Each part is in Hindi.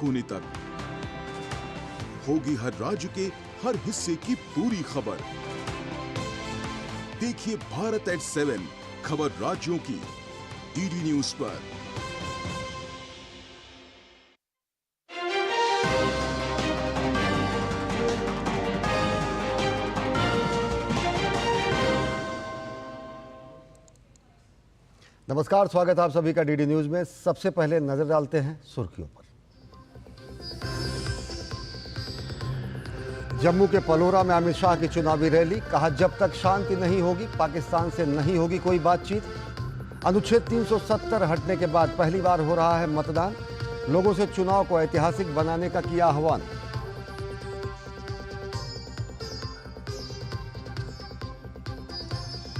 कोने तक होगी हर राज्य के हर हिस्से की पूरी खबर। देखिए भारत एट 7 खबर राज्यों की डीडी न्यूज पर। नमस्कार, स्वागत है आप सभी का डीडी न्यूज में। सबसे पहले नजर डालते हैं सुर्खियों पर। जम्मू के पलोरा में अमित शाह की चुनावी रैली, कहा जब तक शांति नहीं होगी पाकिस्तान से नहीं होगी कोई बातचीत। अनुच्छेद 370 हटने के बाद पहली बार हो रहा है मतदान, लोगों से चुनाव को ऐतिहासिक बनाने का किया आह्वान।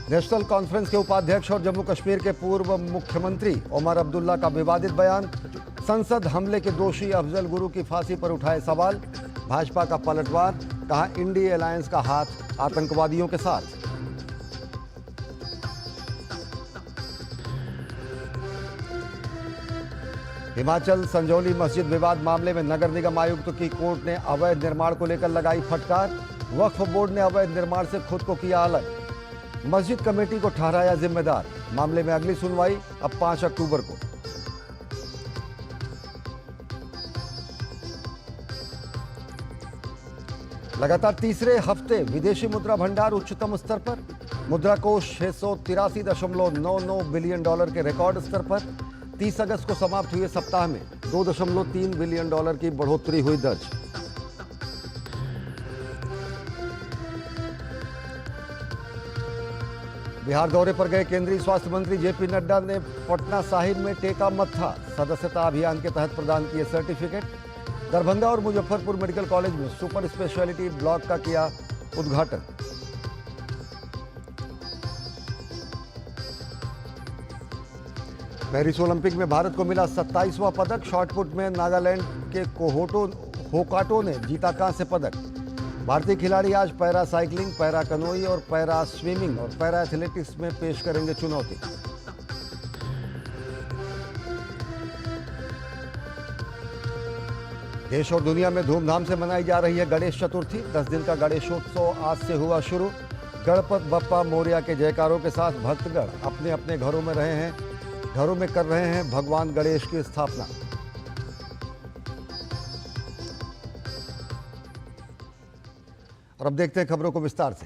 नेशनल कॉन्फ्रेंस के उपाध्यक्ष और जम्मू कश्मीर के पूर्व मुख्यमंत्री उमर अब्दुल्ला का विवादित बयान, संसद हमले के दोषी अफजल गुरु की फांसी पर उठाए सवाल। भाजपा का पलटवार, कहा इंडिया अलायंस का हाथ आतंकवादियों के साथ। हिमाचल संजौली मस्जिद विवाद मामले में नगर निगम आयुक्त की कोर्ट ने अवैध निर्माण को लेकर लगाई फटकार। वक्फ बोर्ड ने अवैध निर्माण से खुद को किया अलग, मस्जिद कमेटी को ठहराया जिम्मेदार। मामले में अगली सुनवाई अब 5 अक्टूबर को। लगातार तीसरे हफ्ते विदेशी मुद्रा भंडार उच्चतम स्तर पर, मुद्रा कोष 683.99 बिलियन डॉलर के रिकॉर्ड स्तर पर। 30 अगस्त को समाप्त हुए सप्ताह में 2.3 बिलियन डॉलर की बढ़ोतरी हुई दर्ज। बिहार दौरे पर गए केंद्रीय स्वास्थ्य मंत्री जेपी नड्डा ने पटना साहिब में टेका मत्था, सदस्यता अभियान के तहत प्रदान किए सर्टिफिकेट। दरभंगा और मुजफ्फरपुर मेडिकल कॉलेज में सुपर स्पेशलिटी ब्लॉक का किया उद्घाटन। पेरिस ओलंपिक में भारत को मिला 27वां पदक। शॉटपुट में नागालैंड के होकाटो ने जीता कांस्य पदक। भारतीय खिलाड़ी आज पैरा साइकिलिंग, पैरा कनोई और पैरा स्विमिंग और पैरा एथलेटिक्स में पेश करेंगे चुनौती। देश और दुनिया में धूमधाम से मनाई जा रही है गणेश चतुर्थी। 10 दिन का गणेशोत्सव आज से हुआ शुरू। गणपत बप्पा मोरिया के जयकारों के साथ भक्तगण अपने अपने घरों में कर रहे हैं भगवान गणेश की स्थापना। और अब देखते हैं खबरों को विस्तार से।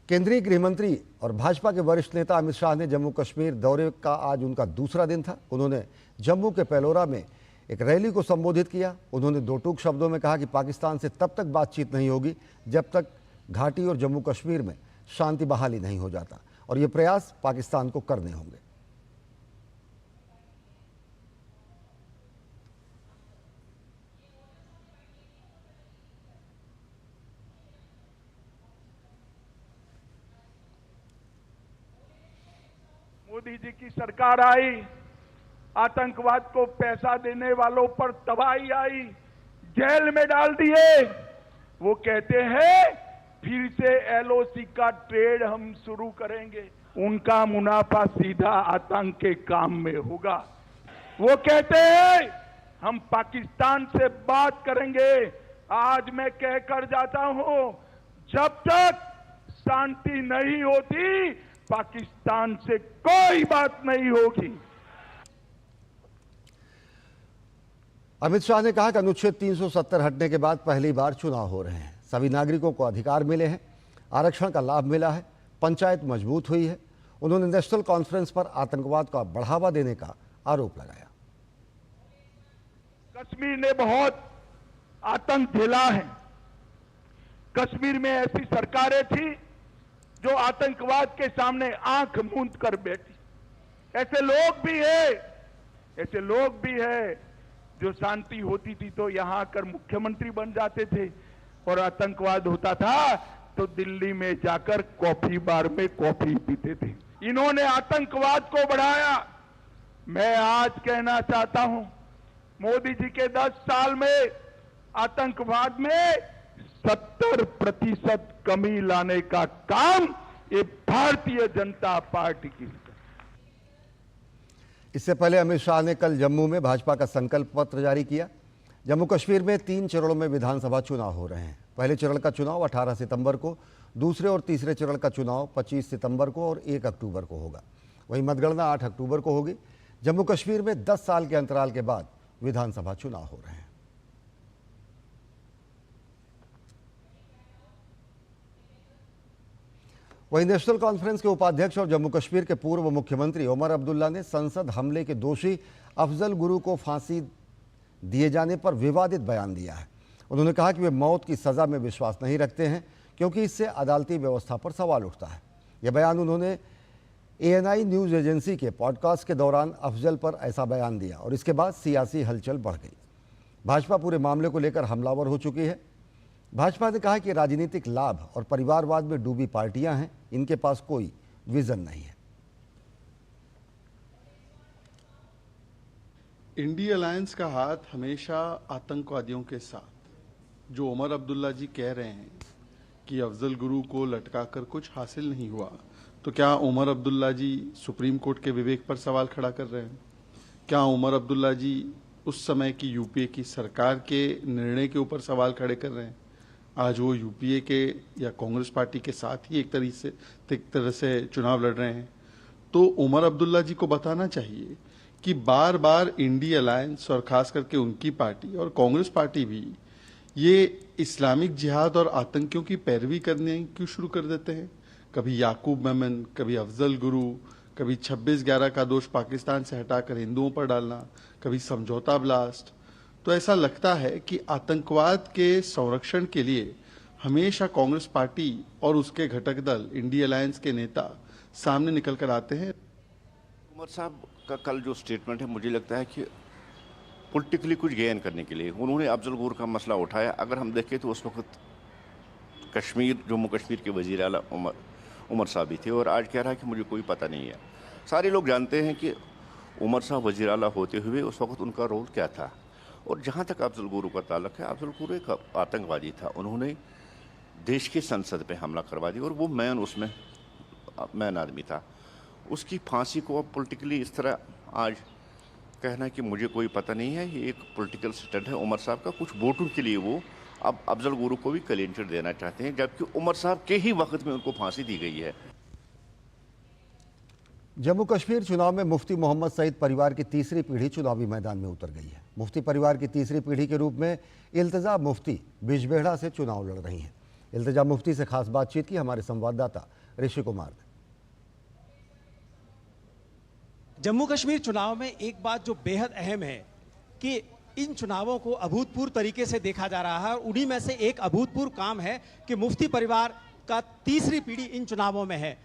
केंद्रीय गृह मंत्री और भाजपा के वरिष्ठ नेता अमित शाह ने जम्मू कश्मीर दौरे का आज उनका दूसरा दिन था। उन्होंने जम्मू के पेलोरा में एक रैली को संबोधित किया। उन्होंने दो टूक शब्दों में कहा कि पाकिस्तान से तब तक बातचीत नहीं होगी जब तक घाटी और जम्मू कश्मीर में शांति बहाली नहीं हो जाता, और ये प्रयास पाकिस्तान को करने होंगे। मोदी जी की सरकार आई, आतंकवाद को पैसा देने वालों पर तबाही आई, जेल में डाल दिए। वो कहते हैं फिर से एलओसी का ट्रेड हम शुरू करेंगे। उनका मुनाफा सीधा आतंक के काम में होगा। वो कहते हैं हम पाकिस्तान से बात करेंगे। आज मैं कहकर जाता हूं, जब तक शांति नहीं होती पाकिस्तान से कोई बात नहीं होगी। अमित शाह ने कहा कि अनुच्छेद 370 हटने के बाद पहली बार चुनाव हो रहे हैं। सभी नागरिकों को अधिकार मिले हैं, आरक्षण का लाभ मिला है, पंचायत मजबूत हुई है। उन्होंने नेशनल कॉन्फ्रेंस पर आतंकवाद का बढ़ावा देने का आरोप लगाया। कश्मीर ने बहुत आतंक झेला है। कश्मीर में ऐसी सरकारें थी जो आतंकवाद के सामने आंख मूंद कर बैठी। ऐसे लोग भी है जो शांति होती थी तो यहां आकर मुख्यमंत्री बन जाते थे, और आतंकवाद होता था तो दिल्ली में जाकर कॉफी बार में कॉफी पीते थे। इन्होंने आतंकवाद को बढ़ाया। मैं आज कहना चाहता हूं, मोदी जी के 10 साल में आतंकवाद में 70% कमी लाने का काम ये भारतीय जनता पार्टी की। इससे पहले अमित शाह ने कल जम्मू में भाजपा का संकल्प पत्र जारी किया। जम्मू कश्मीर में 3 चरणों में विधानसभा चुनाव हो रहे हैं। पहले चरण का चुनाव 18 सितंबर को, दूसरे और तीसरे चरण का चुनाव 25 सितंबर को और 1 अक्टूबर को होगा। वहीं मतगणना 8 अक्टूबर को होगी। जम्मू कश्मीर में 10 साल के अंतराल के बाद विधानसभा चुनाव हो रहे हैं। वहीं नेशनल कॉन्फ्रेंस के उपाध्यक्ष और जम्मू कश्मीर के पूर्व मुख्यमंत्री उमर अब्दुल्ला ने संसद हमले के दोषी अफजल गुरु को फांसी दिए जाने पर विवादित बयान दिया है। उन्होंने कहा कि वे मौत की सज़ा में विश्वास नहीं रखते हैं क्योंकि इससे अदालती व्यवस्था पर सवाल उठता है। यह बयान उन्होंने ANI न्यूज़ एजेंसी के पॉडकास्ट के दौरान अफजल पर ऐसा बयान दिया और इसके बाद सियासी हलचल बढ़ गई। भाजपा पूरे मामले को लेकर हमलावर हो चुकी है। भाजपा ने कहा कि राजनीतिक लाभ और परिवारवाद में डूबी पार्टियां हैं, इनके पास कोई विजन नहीं है। इंडी अलायंस का हाथ हमेशा आतंकवादियों के साथ। जो उमर अब्दुल्ला जी कह रहे हैं कि अफजल गुरु को लटकाकर कुछ हासिल नहीं हुआ, तो क्या उमर अब्दुल्ला जी सुप्रीम कोर्ट के विवेक पर सवाल खड़ा कर रहे हैं? क्या उमर अब्दुल्ला जी उस समय की यूपीए की सरकार के निर्णय के ऊपर सवाल खड़े कर रहे हैं? आज वो यूपीए के या कांग्रेस पार्टी के साथ ही एक तरह से चुनाव लड़ रहे हैं। तो उमर अब्दुल्ला जी को बताना चाहिए कि बार बार इंडी अलायंस और खास करके उनकी पार्टी और कांग्रेस पार्टी भी ये इस्लामिक जिहाद और आतंकियों की पैरवी करने क्यों शुरू कर देते हैं। कभी याकूब मेमन, कभी अफजल गुरु, कभी 26/11 का दोष पाकिस्तान से हटाकर हिंदुओं पर डालना, कभी समझौता ब्लास्ट। तो ऐसा लगता है कि आतंकवाद के संरक्षण के लिए हमेशा कांग्रेस पार्टी और उसके घटक दल इंडी अलायंस के नेता सामने निकल कर आते हैं। उमर साहब का कल जो स्टेटमेंट है, मुझे लगता है कि पॉलिटिकली कुछ गेन करने के लिए उन्होंने अफजल गुरु का मसला उठाया। अगर हम देखें तो उस वक्त जम्मू कश्मीर के वज़ीर आला उमर साहब भी थे और आज कह रहा है कि मुझे कोई पता नहीं है। सारे लोग जानते हैं कि उमर साहब वज़ीर आला होते हुए उस वक्त उनका रोल क्या था। और जहाँ तक अफजल गुरु का ताल्लुक है, अफजल गुरु एक आतंकवादी था। उन्होंने देश की संसद पे हमला करवा दिया और वो उसमें मैन आदमी था। उसकी फांसी को अब पॉलिटिकली इस तरह आज कहना कि मुझे कोई पता नहीं है, ये एक पॉलिटिकल स्टंट है उमर साहब का। कुछ वोटों के लिए वो अब अफजल गुरु को भी क्लीन चिट देना चाहते हैं, जबकि उमर साहब के ही वक्त में उनको फांसी दी गई है। जम्मू कश्मीर चुनाव में मुफ्ती मोहम्मद सईद परिवार की तीसरी पीढ़ी चुनावी मैदान में उतर गई है। मुफ्ती परिवार की तीसरी पीढ़ी के रूप में इल्तिजा मुफ्ती बिजबेहड़ा से चुनाव लड़ रही हैं। इल्तिजा मुफ्ती से खास बातचीत की हमारे संवाददाता ऋषि कुमार ने। जम्मू कश्मीर चुनाव में एक बात जो बेहद अहम है कि इन चुनावों को अभूतपूर्व तरीके से देखा जा रहा है और उन्हीं में से एक अभूतपूर्व काम है कि मुफ्ती परिवार का तीसरी पीढ़ी इन चुनावों में है।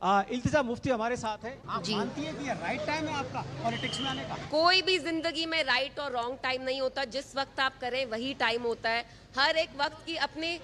इल्तिजा मुफ्ती हमारे साथ है। आप मानती है कि ये राइट टाइम है आपका पॉलिटिक्स में आने का? कोई भी जिंदगी में राइट और रॉन्ग टाइम नहीं होता। जिस वक्त आप करें वही टाइम होता है। हर एक वक्त की अपने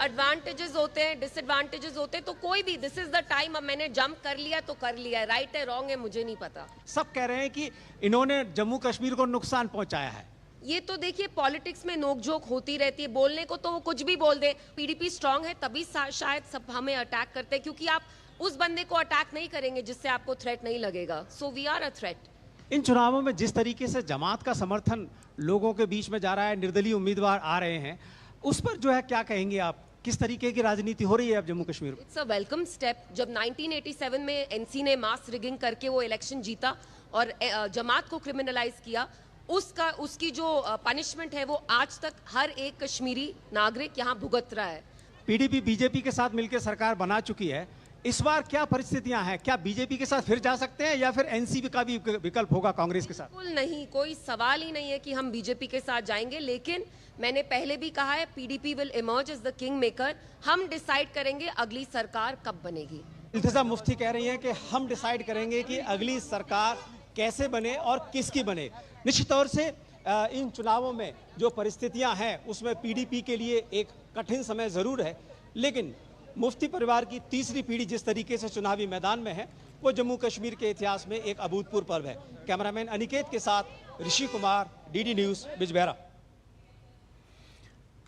एडवांटेजेस होते हैं, डिसएडवांटेजेस होते हैं। तो कोई भी दिस इज द टाइम, अब मैंने जंप कर लिया तो कर लिया है। राइट है रॉन्ग है मुझे नहीं पता। सब कह रहे हैं कि इन्होंने जम्मू कश्मीर को नुकसान पहुंचाया है। ये तो देखिए पॉलिटिक्स में नोकझोंक होती रहती है। बोलने को तो वो कुछ भी बोल दे। पीडीपी स्ट्रांग है तभी शायद सब हमें अटैक करते हैं, क्योंकि आप उस बंदे को अटैक नहीं करेंगे जिससे आपको थ्रेट नहीं लगेगा। So we are a threat. इन चुनावों में जिस तरीके से जमात का समर्थन लोगों के बीच में जा रहा है, निर्दलीय उम्मीदवार आ रहे हैं, उस पर जो है क्या कहेंगे आप? किस तरीके की राजनीति हो रही है अब जम्मू कश्मीर में? It's a welcome step. जब 1987 में एनसी ने मास रिगिंग करके वो इलेक्शन जीता और जमात को क्रिमिनलाइज किया, उसकी जो पनिशमेंट है वो आज तक हर एक कश्मीरी नागरिक यहाँ भुगत रहा है। पीडीपी बीजेपी के साथ मिलकर सरकार बना चुकी है। इस बार क्या परिस्थितियां हैं? क्या बीजेपी के साथ फिर जा सकते हैं या फिर एनसीपी का भी विकल्प होगा कांग्रेस के साथ? बिल्कुल नहीं, कोई सवाल ही नहीं है कि हम बीजेपी के साथ जाएंगे। लेकिन मैंने पहले भी कहा है, PDP will emerge as the king maker. हम डिसाइड करेंगे अगली सरकार कब बनेगी। इल्तिजा मुफ्ती कह रही हैं कि हम डिसाइड करेंगे कि अगली सरकार कैसे बने और किसकी बने। निश्चित तौर से इन चुनावों में जो परिस्थितियां हैं उसमें पीडीपी के लिए एक कठिन समय जरूर है, लेकिन मुफ्ती परिवार की तीसरी पीढ़ी जिस तरीके से चुनावी मैदान में है वो जम्मू कश्मीर के इतिहास में एक अभूतपूर्व पर्व है। कैमरामैन अनिकेत के साथ ऋषि कुमार, डीडी न्यूज़, बिजबेहरा।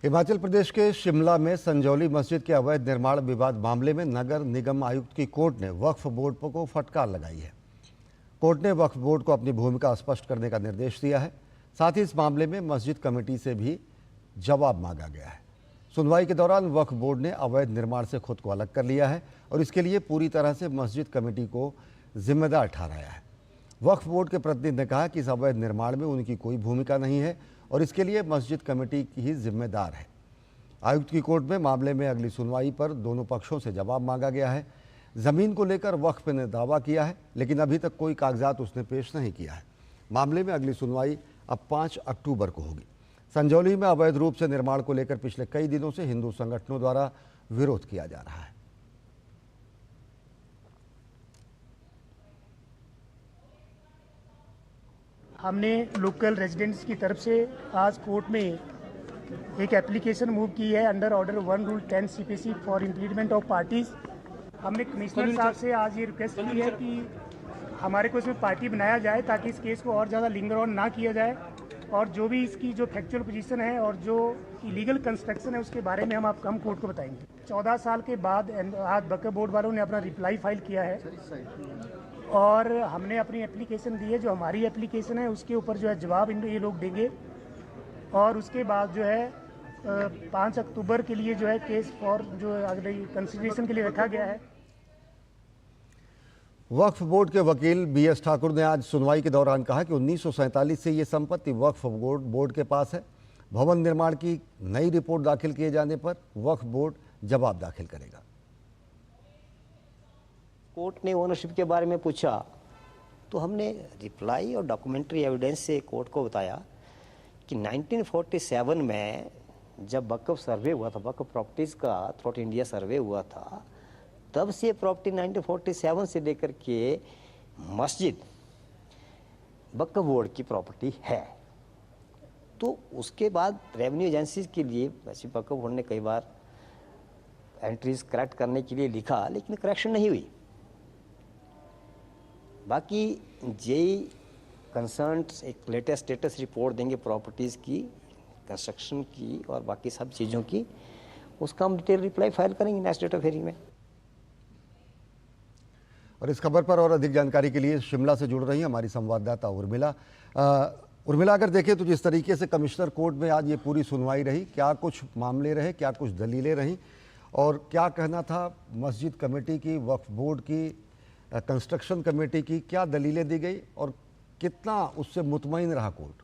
हिमाचल प्रदेश के शिमला में संजौली मस्जिद के अवैध निर्माण विवाद मामले में नगर निगम आयुक्त की कोर्ट ने वक्फ बोर्ड को फटकार लगाई है। कोर्ट ने वक्फ बोर्ड को अपनी भूमिका स्पष्ट करने का निर्देश दिया है। साथ ही इस मामले में मस्जिद कमेटी से भी जवाब मांगा गया है। सुनवाई के दौरान वक्फ बोर्ड ने अवैध निर्माण से खुद को अलग कर लिया है और इसके लिए पूरी तरह से मस्जिद कमेटी को जिम्मेदार ठहराया है। वक्फ बोर्ड के प्रतिनिधि ने कहा कि इस अवैध निर्माण में उनकी कोई भूमिका नहीं है और इसके लिए मस्जिद कमेटी ही जिम्मेदार है। आयुक्त की कोर्ट में मामले में अगली सुनवाई पर दोनों पक्षों से जवाब मांगा गया है। ज़मीन को लेकर वक्फ ने दावा किया है, लेकिन अभी तक कोई कागजात उसने पेश नहीं किया है। मामले में अगली सुनवाई अब 5 अक्टूबर को होगी। संजौली में अवैध रूप से निर्माण को लेकर पिछले कई दिनों से हिंदू संगठनों द्वारा विरोध किया जा रहा है। हमने लोकल रेजिडेंट्स की तरफ से आज कोर्ट में एक एप्लीकेशन मूव की है under order 1 rule 10 CPC for implement of parties. हमने कमिश्नर साहब से आज ये रिक्वेस्ट की है कि हमारे को इसमें पार्टी बनाया जाए ताकि इस केस को और ज़्यादा लिंगर ऑन ना किया जाए और जो भी इसकी जो फैक्चुअल पोजीशन है और जो इलीगल कंस्ट्रक्शन है उसके बारे में हम कोर्ट को बताएंगे। 14 साल के बाद आज वक्फ बोर्ड वालों ने अपना रिप्लाई फाइल किया है और हमने अपनी एप्लीकेशन दी है। जो हमारी एप्लीकेशन है उसके ऊपर जो है जवाब ये लोग देंगे और उसके बाद जो है 5 अक्टूबर के लिए जो है केस फॉर जो अगले कंसिडरेशन के लिए रखा गया है। वक्फ बोर्ड के वकील BS ठाकुर ने आज सुनवाई के दौरान कहा कि 1947 से ये संपत्ति वक्फ बोर्ड के पास है। भवन निर्माण की नई रिपोर्ट दाखिल किए जाने पर वक्फ बोर्ड जवाब दाखिल करेगा। कोर्ट ने ओनरशिप के बारे में पूछा तो हमने रिप्लाई और डॉक्यूमेंट्री एविडेंस से कोर्ट को बताया कि 1947 में जब वक्फ सर्वे हुआ था, वक्फ प्रॉपर्टीज का थ्रू इंडिया सर्वे हुआ था, तब से प्रॉपर्टी 1947 से लेकर के मस्जिद वक्फ बोर्ड की प्रॉपर्टी है। तो उसके बाद रेवेन्यू एजेंसीज के लिए वैसे वक्फ बोर्ड ने कई बार एंट्रीज करेक्ट करने के लिए लिखा, लेकिन करेक्शन नहीं हुई। बाकी जेई कंसर्न्स एक लेटेस्ट स्टेटस रिपोर्ट देंगे प्रॉपर्टीज़ की, कंस्ट्रक्शन की और बाकी सब चीज़ों की, उसका हम डिटेल रिप्लाई फाइल करेंगे नेक्स्ट डेट ऑफ हियरिंग में। और इस खबर पर और अधिक जानकारी के लिए शिमला से जुड़ रही हैं हमारी संवाददाता उर्मिला। उर्मिला, अगर देखें तो जिस तरीके से कमिश्नर कोर्ट में आज ये पूरी सुनवाई रही, क्या कुछ मामले रहे, क्या कुछ दलीलें रहीं और क्या कहना था मस्जिद कमेटी की, वक्फ बोर्ड की, कंस्ट्रक्शन कमेटी की, क्या दलीलें दी गई और कितना उससे मुतमईन रहा कोर्ट?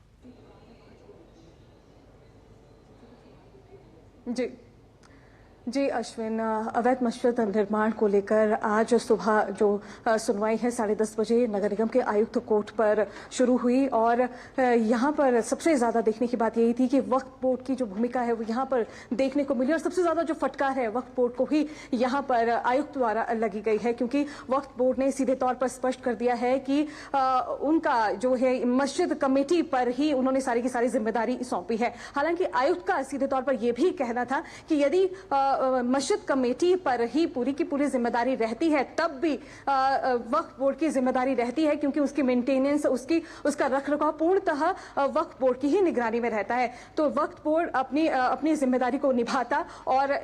जी अश्विन, अवैध मस्जिद निर्माण को लेकर आज सुबह जो सुनवाई है 10:30 बजे नगर निगम के आयुक्त कोर्ट पर शुरू हुई और यहाँ पर सबसे ज़्यादा देखने की बात यही थी कि वक्फ बोर्ड की जो भूमिका है वो यहाँ पर देखने को मिली और सबसे ज़्यादा जो फटकार है वक्फ बोर्ड को ही यहाँ पर आयुक्त द्वारा लगी गई है, क्योंकि वक्फ बोर्ड ने सीधे तौर पर स्पष्ट कर दिया है कि उनका जो है मस्जिद कमेटी पर ही उन्होंने सारी की सारी जिम्मेदारी सौंपी है। हालांकि आयुक्त का सीधे तौर पर यह भी कहना था कि यदि मस्जिद कमेटी पर ही पूरी की पूरी जिम्मेदारी रहती है तब भी वक्फ बोर्ड की जिम्मेदारी रहती है, क्योंकि उसकी मेंटेनेंस, उसका रखरखाव पूर्णतः वक्फ बोर्ड की ही निगरानी में रहता है। तो वक्फ बोर्ड अपनी जिम्मेदारी को निभाता और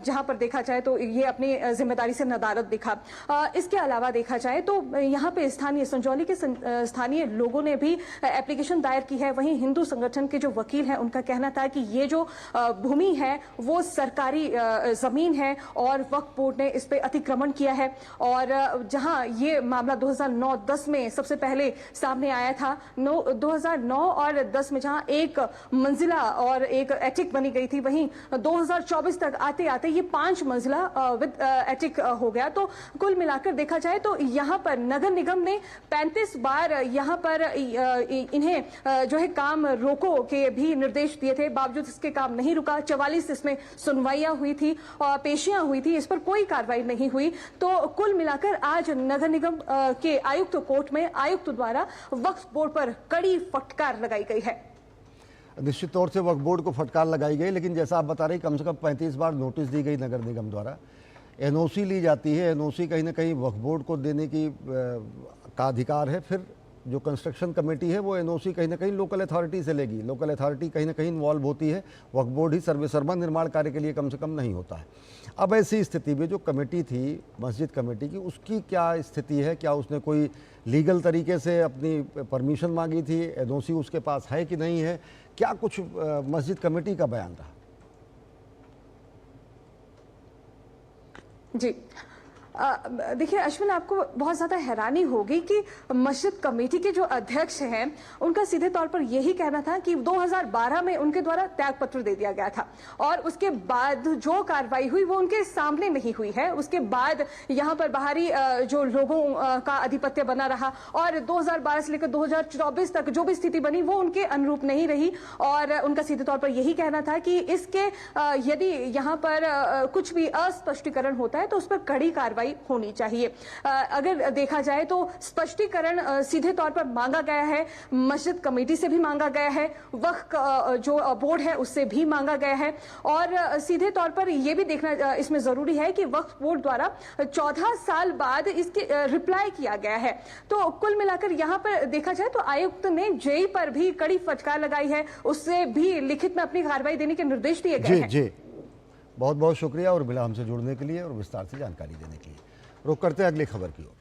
जहां पर देखा जाए तो ये अपनी जिम्मेदारी से नदारद दिखा। इसके अलावा देखा जाए तो यहाँ पे संजौली के स्थानीय लोगों ने भी एप्लीकेशन दायर की है। वहीं हिंदू संगठन के जो वकील हैं उनका कहना था कि ये जो भूमि है वो सरकारी जमीन है और वक्फ बोर्ड ने इस पे अतिक्रमण किया है और जहां ये मामला 2009-10 में सबसे पहले सामने आया था। 2009 और 10 में जहां एक मंजिला और एक एटिक बनी गई थी, वहीं 2024 तक आते आते ये 5 मंजिला विद एटिक हो गया। तो कुल मिलाकर देखा जाए तो यहाँ पर नगर निगम ने 35 बार यहाँ पर इन्हें जो है काम रोको के भी निर्देश दिए थे, बावजूद इसके काम नहीं रुका। 44 इसमें सुनवाइयां हुई थी और पेशियां हुई थी, इस पर कोई कार्रवाई नहीं हुई। तो कुल मिलाकर आज नगर निगम के आयुक्त कोर्ट में आयुक्त द्वारा वक्फ बोर्ड पर कड़ी फटकार लगाई गई है। निश्चित तौर से वक्फ बोर्ड को फटकार लगाई गई, लेकिन जैसा आप बता रहे कम से कम 35 बार नोटिस दी गई नगर निगम द्वारा। NOC ली जाती है, NOC कहीं ना कहीं वक्फ बोर्ड को देने की का अधिकार है, फिर जो कंस्ट्रक्शन कमेटी है वो एनओसी कहीं ना कहीं लोकल अथॉरिटी से लेगी। लोकल अथॉरिटी कहीं ना कहीं इन्वॉल्व होती है, वक्फ बोर्ड ही सर्वेसर्वा निर्माण कार्य के लिए कम से कम नहीं होता है। अब ऐसी स्थिति में जो कमेटी थी मस्जिद कमेटी की, उसकी क्या स्थिति है? क्या उसने कोई लीगल तरीके से अपनी परमिशन मांगी थी? एनओसी उसके पास है कि नहीं है? क्या कुछ मस्जिद कमेटी का बयान रहा? जी देखिए अश्विन, आपको बहुत ज़्यादा हैरानी होगी कि मस्जिद कमेटी के जो अध्यक्ष हैं उनका सीधे तौर पर यही कहना था कि 2012 में उनके द्वारा त्याग पत्र दे दिया गया था और उसके बाद जो कार्रवाई हुई वो उनके सामने नहीं हुई है। उसके बाद यहाँ पर बाहरी जो लोगों का आधिपत्य बना रहा और 2012 से लेकर 2024 तक जो भी स्थिति बनी वो उनके अनुरूप नहीं रही और उनका सीधे तौर पर यही कहना था कि इसके यदि यहाँ पर कुछ भी अस्पष्टीकरण होता है तो उस पर कड़ी कार्रवाई होनी चाहिए। अगर देखा जाए तो स्पष्टीकरण सीधे तौर पर मांगा गया है, मस्जिद कमेटी से भी मांगा गया है, वक्फ जो बोर्ड है उससे भी मांगा गया है और सीधे तौर पर यह भी देखना इसमें जरूरी है कि वक्फ बोर्ड द्वारा 14 साल बाद इसके रिप्लाई किया गया है। तो कुल मिलाकर यहाँ पर देखा जाए तो आयुक्त ने जेई पर भी कड़ी फटकार लगाई है, उससे भी लिखित में अपनी कार्रवाई देने के निर्देश दिए गए हैं। जी बहुत बहुत शुक्रिया और मिला हमसे जुड़ने के लिए और विस्तार से जानकारी देने के लिए। रुक करते हैं अगली खबर की ओर।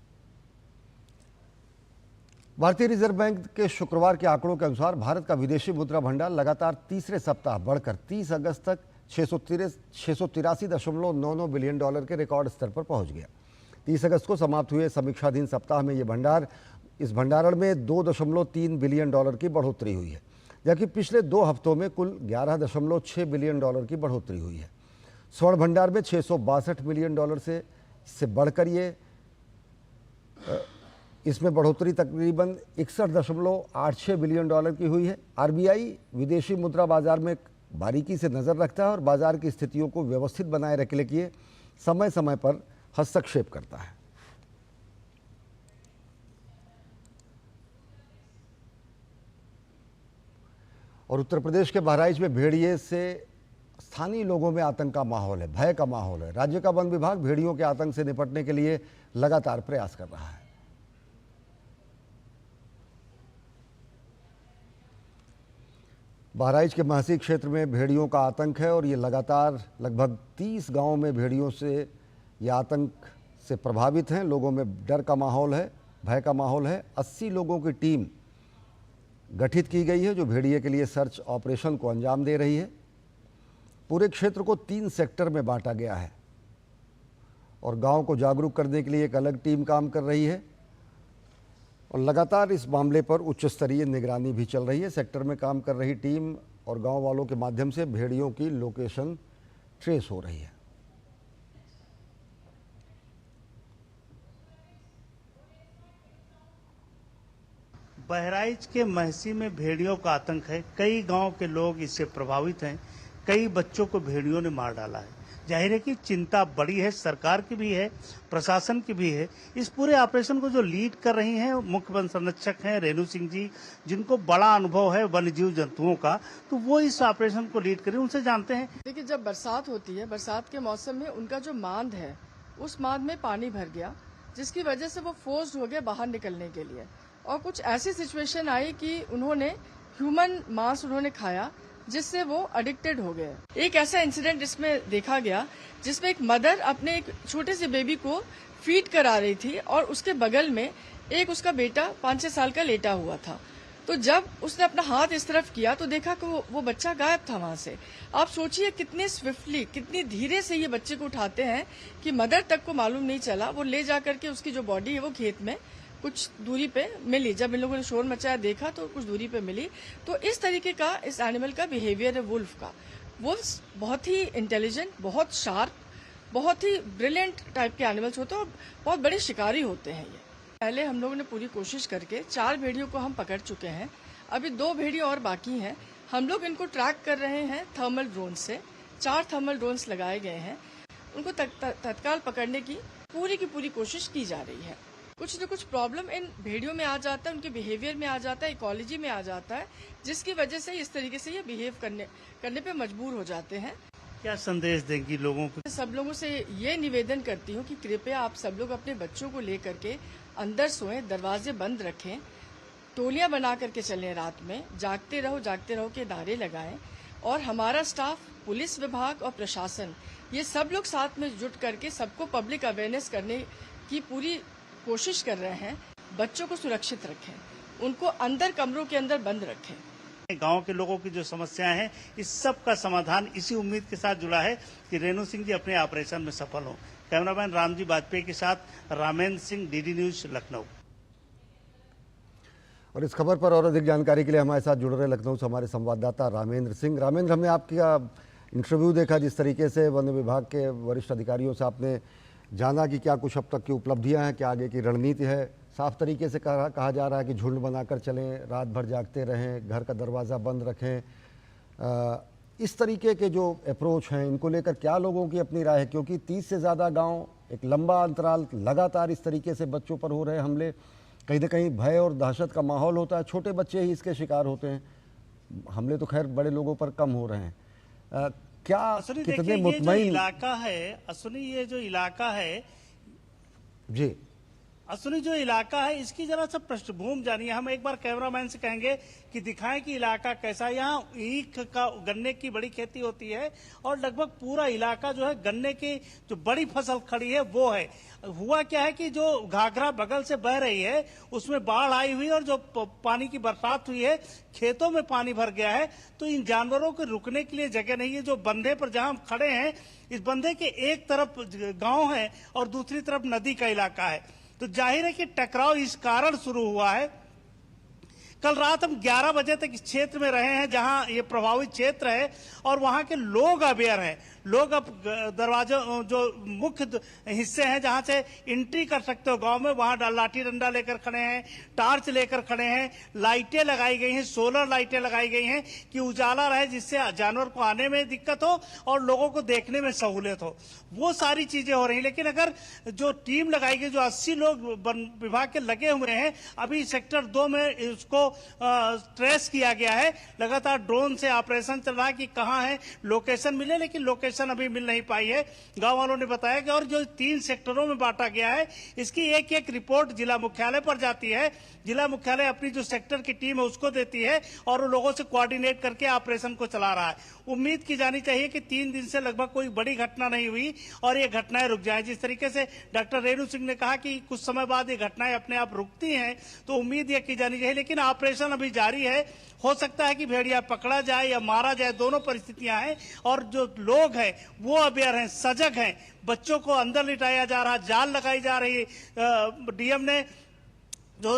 भारतीय रिजर्व बैंक के शुक्रवार के आंकड़ों के अनुसार भारत का विदेशी मुद्रा भंडार लगातार तीसरे सप्ताह बढ़कर 30 अगस्त तक 683.99 बिलियन डॉलर के रिकॉर्ड स्तर पर पहुंच गया। 30 अगस्त को समाप्त हुए समीक्षाधीन सप्ताह में इस भंडारण में 2.3 बिलियन डॉलर की बढ़ोतरी हुई है, जबकि पिछले 2 हफ्तों में कुल 11.6 बिलियन डॉलर की बढ़ोतरी हुई है। स्वर्ण भंडार में 662 मिलियन डॉलर से बढ़कर इसमें बढ़ोतरी तकरीबन 61.86 बिलियन डॉलर की हुई है। आरबीआई विदेशी मुद्रा बाजार में बारीकी से नजर रखता है और बाजार की स्थितियों को व्यवस्थित बनाए रखने के लिए समय समय पर हस्तक्षेप करता है। और उत्तर प्रदेश के बहराइच में भेड़िए से स्थानीय लोगों में आतंक का माहौल है, भय का माहौल है। राज्य का वन विभाग भेड़ियों के आतंक से निपटने के लिए लगातार प्रयास कर रहा है। बहराइच के महसी क्षेत्र में भेड़ियों का आतंक है और ये लगातार लगभग 30 गांवों में भेड़ियों से ये आतंक से प्रभावित हैं। लोगों में डर का माहौल है, भय का माहौल है। 80 लोगों की टीम गठित की गई है जो भेड़िए के लिए सर्च ऑपरेशन को अंजाम दे रही है। पूरे क्षेत्र को 3 सेक्टर में बांटा गया है और गांव को जागरूक करने के लिए एक अलग टीम काम कर रही है और लगातार इस मामले पर उच्च स्तरीय निगरानी भी चल रही है। सेक्टर में काम कर रही टीम और गांव वालों के माध्यम से भेड़ियों की लोकेशन ट्रेस हो रही है। बहराइच के महसी में भेड़ियों का आतंक है। कई गांव के लोग इससे प्रभावित हैं। कई बच्चों को भेड़ियों ने मार डाला है। जाहिर है कि चिंता बड़ी है, सरकार की भी है, प्रशासन की भी है। इस पूरे ऑपरेशन को जो लीड कर रही हैं मुख्य वन संरक्षक हैं रेणु सिंह जी, जिनको बड़ा अनुभव है वन्य जीव जंतुओं का, तो वो इस ऑपरेशन को लीड करें। उनसे जानते हैं। देखिए, जब बरसात होती है, बरसात के मौसम में उनका जो मांद है उस मांद में पानी भर गया, जिसकी वजह से वो फोर्स्ड हो गए बाहर निकलने के लिए और कुछ ऐसी सिचुएशन आई कि उन्होंने ह्यूमन मांस उन्होंने खाया जिससे वो एडिक्टेड हो गए। एक ऐसा इंसिडेंट इसमें देखा गया जिसमें एक मदर अपने एक छोटे से बेबी को फीड करा रही थी और उसके बगल में एक उसका बेटा 5-6 साल का लेटा हुआ था। तो जब उसने अपना हाथ इस तरफ किया तो देखा कि वो बच्चा गायब था वहां से। आप सोचिए कितने स्विफ्टली, कितनी धीरे से ये बच्चे को उठाते हैं कि मदर तक को मालूम नहीं चला। वो ले जाकर के उसकी जो बॉडी है वो खेत में कुछ दूरी पे मिली। जब इन लोगों ने शोर मचाया देखा तो कुछ दूरी पे मिली। तो इस तरीके का इस एनिमल का बिहेवियर है वुल्फ का। वुल्फ्स बहुत ही इंटेलिजेंट, बहुत शार्प, बहुत ही ब्रिलियंट टाइप के एनिमल्स होते हैं और बहुत बड़े शिकारी होते हैं ये। पहले हम लोगों ने पूरी कोशिश करके 4 भेड़ियों को हम पकड़ चुके हैं। अभी 2 भेड़ियां और बाकी हैं। हम लोग इनको ट्रैक कर रहे हैं थर्मल ड्रोन से। 4 थर्मल ड्रोन्स लगाए गए हैं। उनको तत्काल पकड़ने की पूरी कोशिश की जा रही है। कुछ न कुछ प्रॉब्लम इन भेड़ियों में आ जाता है, उनके बिहेवियर में आ जाता है, इकोलॉजी में आ जाता है, जिसकी वजह से इस तरीके से ये बिहेव करने पे मजबूर हो जाते हैं। क्या संदेश देंगी लोगों को? सब लोगों से ये निवेदन करती हूँ कि कृपया आप सब लोग अपने बच्चों को लेकर के अंदर सोएं, दरवाजे बंद रखें टोलियां बना करके चलें, रात में जागते रहो के नारे लगाएं। और हमारा स्टाफ, पुलिस विभाग और प्रशासन, ये सब लोग साथ में जुट करके सबको पब्लिक अवेयरनेस करने की पूरी कोशिश कर रहे हैं। बच्चों को सुरक्षित रखें, उनको अंदर कमरों के अंदर बंद रखें। गांव के लोगों की जो समस्याएं हैं, इस सब का समाधान इसी उम्मीद के साथ जुड़ा है कि रेणु सिंह जी अपने ऑपरेशन में सफल हों। कैमरामैन रामजी वाजपेयी के साथ रामेंद्र सिंह, डीडी न्यूज, लखनऊ। और इस खबर पर और अधिक जानकारी के लिए हमारे साथ जुड़ रहे लखनऊ से हमारे संवाददाता रामेंद्र सिंह। रामेंद्र, हमने आपका इंटरव्यू देखा, जिस तरीके से वन विभाग के वरिष्ठ अधिकारियों से आपने जाना कि क्या कुछ अब तक की उपलब्धियां हैं, क्या आगे की रणनीति है। साफ तरीके से कहा जा रहा है कि झुंड बनाकर चलें, रात भर जागते रहें, घर का दरवाज़ा बंद रखें। इस तरीके के जो अप्रोच हैं, इनको लेकर क्या लोगों की अपनी राय है? क्योंकि 30 से ज़्यादा गांव, एक लंबा अंतराल, लगातार इस तरीके से बच्चों पर हो रहे हमले, कहीं ना कहीं भय और दहशत का माहौल होता है। छोटे बच्चे ही इसके शिकार होते हैं, हमले तो खैर बड़े लोगों पर कम हो रहे हैं। क्या कितने मुतमईन इलाका है असुनी, ये जो इलाका है जी, असुनी जो इलाका है, इसकी जरा सा पृष्ठभूमि जानिए। हम एक बार कैमरामैन से कहेंगे कि दिखाएं कि इलाका कैसा है। यहाँ ईख का, गन्ने की बड़ी खेती होती है और लगभग पूरा इलाका जो है गन्ने की जो बड़ी फसल खड़ी है वो है। हुआ क्या है कि जो घाघरा बगल से बह रही है उसमें बाढ़ आई हुई और जो पानी की बरसात हुई है, खेतों में पानी भर गया है, तो इन जानवरों के रुकने के लिए जगह नहीं है। जो बंधे पर जहां हम खड़े हैं, इस बंधे के एक तरफ गांव है और दूसरी तरफ नदी का इलाका है, तो जाहिर है कि टकराव इस कारण शुरू हुआ है। कल रात हम 11 बजे तक इस क्षेत्र में रहे हैं जहां ये प्रभावित क्षेत्र है और वहां के लोग अवेयर हैं। लोग अब दरवाजों, जो मुख्य हिस्से हैं जहां से एंट्री कर सकते हो गांव में, वहां लाठी डंडा लेकर खड़े हैं, टार्च लेकर खड़े हैं, लाइटें लगाई गई हैं, सोलर लाइटें लगाई गई हैं कि उजाला रहे, जिससे जानवर को आने में दिक्कत हो और लोगों को देखने में सहूलियत हो। वो सारी चीजें हो रही हैं। लेकिन अगर जो टीम लगाई गई, जो 80 लोग वन विभाग के लगे हुए हैं, अभी सेक्टर 2 में इसको ट्रेस किया गया है। लगातार ड्रोन से ऑपरेशन चल रहा है कि कहां है, लोकेशन मिले, लेकिन लोकेशन अभी मिल नहीं पाई है। गांव वालों ने बताया कि और जो 3 सेक्टरों में बांटा गया है, इसकी एक एक रिपोर्ट जिला मुख्यालय पर जाती है। जिला मुख्यालय अपनी जो सेक्टर की टीम है उसको देती है और उन लोगों से कोऑर्डिनेट करके ऑपरेशन को चला रहा है। उम्मीद की जानी चाहिए कि 3 दिन से लगभग कोई बड़ी घटना नहीं हुई और ये घटनाएं रुक जाएं। जिस तरीके से डॉक्टर रेणु सिंह ने कहा कि कुछ समय बाद ये घटनाएं अपने आप रुकती हैं, तो उम्मीद ये की जानी चाहिए। लेकिन ऑपरेशन अभी जारी है। हो सकता है कि भेड़िया पकड़ा जाए या मारा जाए, दोनों परिस्थितियां हैं। और जो लोग हैं वो अवेयर हैं, सजग हैं। बच्चों को अंदर लिटाया जा रहा, जाल लगाई जा रही। डीएम ने जो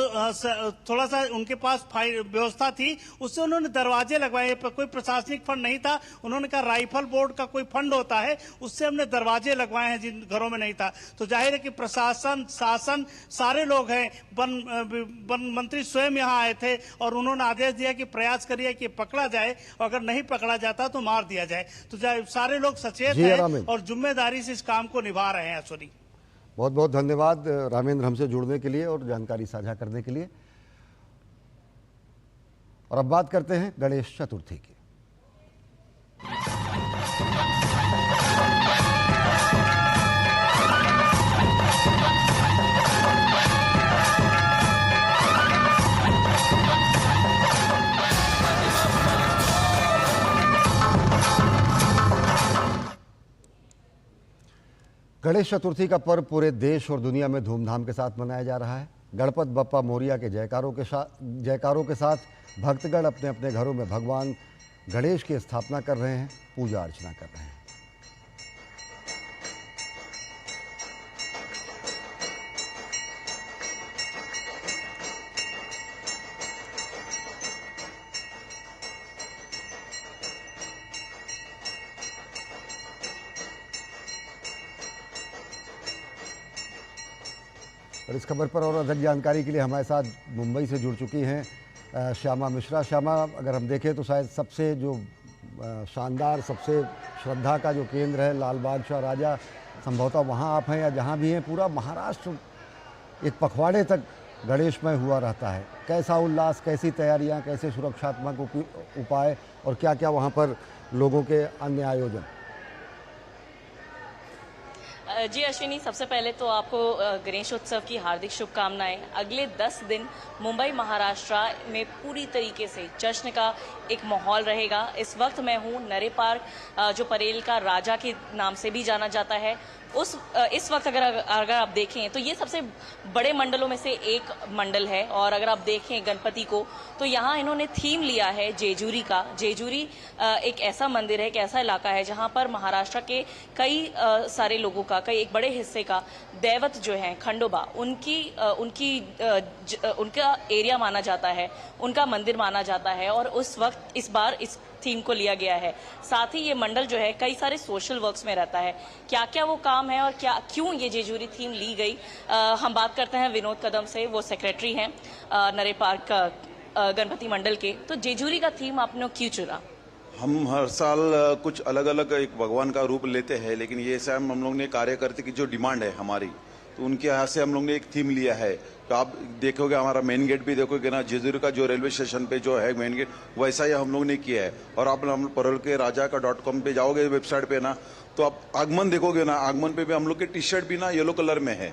थोड़ा सा उनके पास व्यवस्था थी, उससे उन्होंने दरवाजे लगवाए। कोई प्रशासनिक फंड नहीं था, उन्होंने कहा राइफल बोर्ड का कोई फंड होता है, उससे हमने दरवाजे लगवाए हैं जिन घरों में नहीं था। तो जाहिर है कि प्रशासन, शासन, सारे लोग हैं। वन मंत्री स्वयं यहाँ आए थे और उन्होंने आदेश दिया कि प्रयास करिए कि पकड़ा जाए, और अगर नहीं पकड़ा जाता तो मार दिया जाए। तो सारे लोग सचेत हैं और जिम्मेदारी से इस काम को निभा रहे हैं। अश्विनी, बहुत बहुत धन्यवाद रामेंद्र, हमसे जुड़ने के लिए और जानकारी साझा करने के लिए। और अब बात करते हैं गणेश चतुर्थी की। गणेश चतुर्थी का पर्व पूरे देश और दुनिया में धूमधाम के साथ मनाया जा रहा है। गणपत बप्पा मोरिया के जयकारों के साथ भक्तगण अपने अपने घरों में भगवान गणेश की स्थापना कर रहे हैं, पूजा अर्चना कर रहे हैं। और इस खबर पर और अधिक जानकारी के लिए हमारे साथ मुंबई से जुड़ चुकी हैं श्यामा मिश्रा। श्यामा, अगर हम देखें तो शायद सबसे जो शानदार, सबसे श्रद्धा का जो केंद्र है लाल बाग राजा, संभवतः वहाँ आप हैं या जहाँ भी हैं, पूरा महाराष्ट्र एक पखवाड़े तक गणेशमय हुआ रहता है। कैसा उल्लास, कैसी तैयारियाँ, कैसे सुरक्षात्मक उपाय और क्या क्या वहाँ पर लोगों के अन्य आयोजन? जी अश्विनी, सबसे पहले तो आपको गणेश उत्सव की हार्दिक शुभकामनाएं। अगले 10 दिन मुंबई महाराष्ट्र में पूरी तरीके से जश्न का एक माहौल रहेगा। इस वक्त मैं हूं नरे पार्क, जो परेल का राजा के नाम से भी जाना जाता है। इस वक्त अगर आप देखें तो ये सबसे बड़े मंडलों में से एक मंडल है। और अगर आप देखें गणपति को, तो यहाँ इन्होंने थीम लिया है जेजूरी का। जेजूरी एक ऐसा मंदिर है, एक ऐसा इलाका है जहाँ पर महाराष्ट्र के कई सारे लोगों का, कई एक बड़े हिस्से का दैवत जो है खंडोबा, उनका एरिया माना जाता है, उनका मंदिर माना जाता है। और उस वक्त इस बार इस थीम को लिया गया है। साथ ही ये मंडल जो है कई सारे सोशल वर्क्स में रहता है। क्या क्या वो काम है और क्यों ये जेजूरी थीम ली गई, हम बात करते हैं विनोद कदम से। वो सेक्रेटरी हैं नरे पार्क गणपति मंडल के। तो जेजूरी का थीम आपने क्यों चुना? हम हर साल कुछ अलग अलग एक भगवान का रूप लेते हैं, लेकिन ये शायद हम लोग ने कार्यकर्ता की जो डिमांड है हमारी, तो उनके यहाँ से हम लोग ने एक थीम लिया है। तो आप देखोगे हमारा मेन गेट भी देखोगे ना, जेजूरी का जो रेलवे स्टेशन पे जो है मेन गेट, वैसा ही हम लोग ने किया है। और आप हम परल के राजा का .com पे जाओगे वेबसाइट पे ना, तो आप आगमन देखोगे ना, आगमन पे भी हम लोग के टी शर्ट भी ना येलो कलर में है।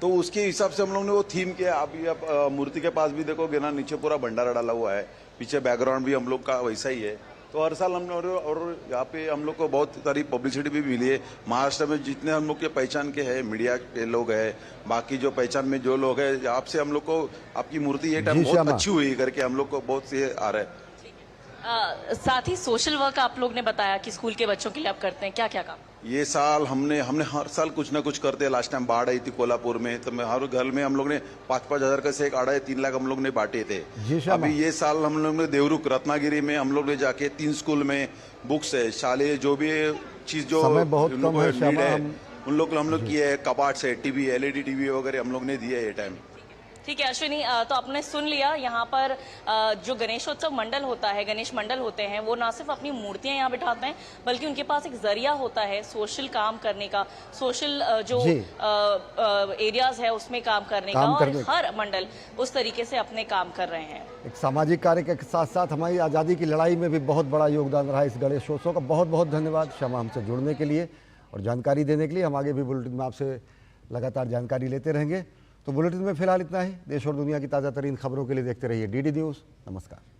तो उसके हिसाब से हम लोग ने वो थीम किया। आप मूर्ति के पास भी देखोगे ना, नीचे पूरा भंडारा डाला हुआ है, पीछे बैकग्राउंड भी हम लोग का वैसा ही है। तो हर साल हमने और यहाँ पे हम लोग को बहुत सारी पब्लिसिटी भी मिली है। महाराष्ट्र में जितने हम लोग के पहचान के हैं, मीडिया के लोग हैं, बाकी जो पहचान में जो लोग हैं, आपसे हम लोग को आपकी मूर्ति ये टाइम बहुत अच्छी हुई करके हम लोग को बहुत से आ रहा है। साथ ही सोशल वर्क आप लोग ने बताया कि स्कूल के बच्चों के लिए आप करते हैं, क्या क्या काम? ये साल हमने हर साल कुछ ना कुछ करते हैं। लास्ट टाइम बाढ़ आई थी कोल्हापुर में, तो हर घर में हम लोग ने 5-5 हजार का से एक 2.5-3 लाख हम लोग ने बांटे थे। अभी ये साल हम लोग ने देवरुख रत्नागिरी में हम लोग ने जाके 3 स्कूल में बुक्स है, शालेय जो भी चीज जो नीड है उन लोग हम लोग किए है। कपाट से टीवी, LED टीवी वगैरह हम लोग ने दिया है ये टाइम। ठीक है अश्विनी, तो आपने सुन लिया, यहाँ पर जो गणेशोत्सव मंडल होता है, गणेश मंडल होते हैं, वो ना सिर्फ अपनी मूर्तियां यहाँ बिठाते हैं, बल्कि उनके पास एक जरिया होता है सोशल काम करने का, सोशल जो एरियाज है उसमें काम करने का। और हर मंडल उस तरीके से अपने काम कर रहे हैं। एक सामाजिक कार्य के साथ साथ हमारी आज़ादी की लड़ाई में भी बहुत बड़ा योगदान रहा इस गणेशोत्सव का। बहुत बहुत धन्यवाद श्यामा, हमसे जुड़ने के लिए और जानकारी देने के लिए। हम आगे भी बुलेटिन में आपसे लगातार जानकारी लेते रहेंगे। तो बुलेटिन में फिलहाल इतना ही। देश और दुनिया की ताज़ा तरीन खबरों के लिए देखते रहिए DD न्यूज़। नमस्कार।